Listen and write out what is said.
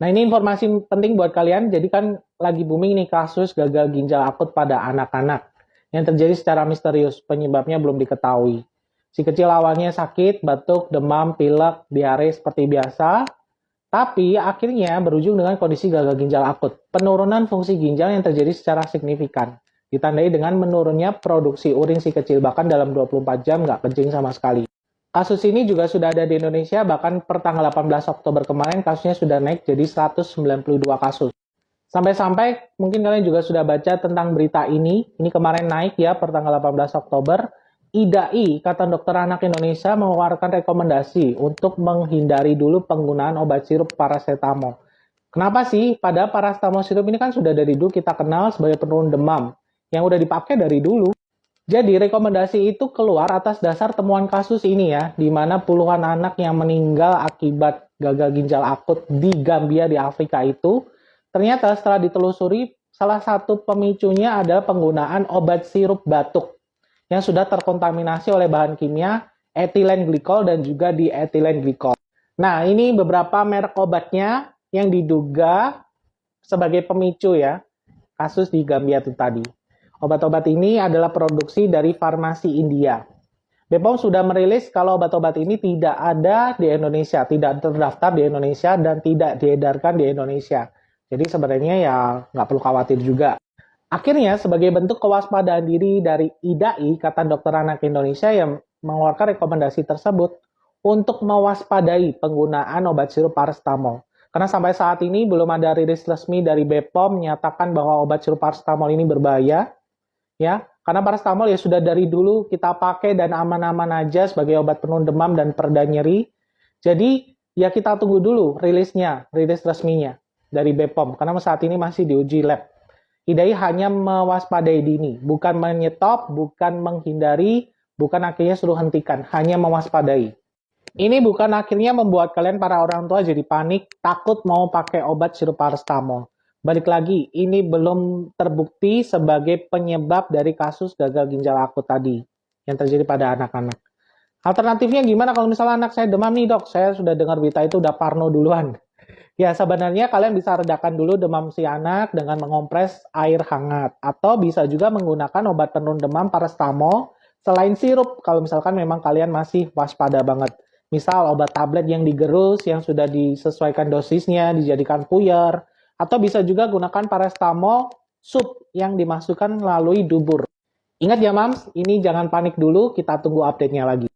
Nah, ini informasi penting buat kalian. Jadi kan lagi booming nih kasus gagal ginjal akut pada anak-anak yang terjadi secara misterius. Penyebabnya belum diketahui. Si kecil awalnya sakit, batuk, demam, pilek, diare seperti biasa. Tapi akhirnya berujung dengan kondisi gagal ginjal akut. Penurunan fungsi ginjal yang terjadi secara signifikan. Ditandai dengan menurunnya produksi urin si kecil. Bahkan dalam 24 jam nggak kencing sama sekali. Kasus ini juga sudah ada di Indonesia, bahkan per tanggal 18 Oktober kemarin kasusnya sudah naik jadi 192 kasus. Sampai-sampai mungkin kalian juga sudah baca tentang berita ini kemarin naik ya per tanggal 18 Oktober. IDAI, Ikatan Dokter Anak Indonesia, mengeluarkan rekomendasi untuk menghindari dulu penggunaan obat sirup paracetamol. Kenapa sih? Padahal paracetamol sirup ini kan sudah dari dulu kita kenal sebagai penurun demam, yang udah dipakai dari dulu. Jadi rekomendasi itu keluar atas dasar temuan kasus ini ya, di mana puluhan anak yang meninggal akibat gagal ginjal akut di Gambia di Afrika itu, ternyata setelah ditelusuri, salah satu pemicunya adalah penggunaan obat sirup batuk yang sudah terkontaminasi oleh bahan kimia etilen glikol dan juga dietilen glikol. Nah, ini beberapa merek obatnya yang diduga sebagai pemicu ya, kasus di Gambia itu tadi. Obat-obat ini adalah produksi dari farmasi India. BPOM sudah merilis kalau obat-obat ini tidak ada di Indonesia, tidak terdaftar di Indonesia, dan tidak diedarkan di Indonesia. Jadi sebenarnya ya nggak perlu khawatir juga. Akhirnya sebagai bentuk kewaspadaan diri dari IDAI, Ikatan Dokter Anak Indonesia, yang mengeluarkan rekomendasi tersebut untuk mewaspadai penggunaan obat sirup paracetamol. Karena sampai saat ini belum ada rilis resmi dari BPOM menyatakan bahwa obat sirup paracetamol ini berbahaya. Ya, karena paracetamol ya sudah dari dulu kita pakai dan aman-aman aja sebagai obat penurun demam dan pereda nyeri. Jadi ya kita tunggu dulu rilis resminya dari BPOM karena saat ini masih diuji lab. IDAI hanya mewaspadai dini, bukan menyetop, bukan menghindari, bukan akhirnya suruh hentikan, hanya mewaspadai. Ini bukan akhirnya membuat kalian para orang tua jadi panik, takut mau pakai obat sirup paracetamol. Balik lagi, ini belum terbukti sebagai penyebab dari kasus gagal ginjal akut tadi yang terjadi pada anak-anak. Alternatifnya gimana kalau misalnya anak saya demam nih dok, saya sudah dengar berita itu udah parno duluan. Ya sebenarnya kalian bisa redakan dulu demam si anak dengan mengompres air hangat. Atau bisa juga menggunakan obat penurun demam paracetamol selain sirup kalau misalkan memang kalian masih waspada banget. Misal obat tablet yang digerus, yang sudah disesuaikan dosisnya, dijadikan puyer. Atau bisa juga gunakan paracetamol sup yang dimasukkan melalui dubur. Ingat ya Mams, ini jangan panik dulu, kita tunggu update-nya lagi.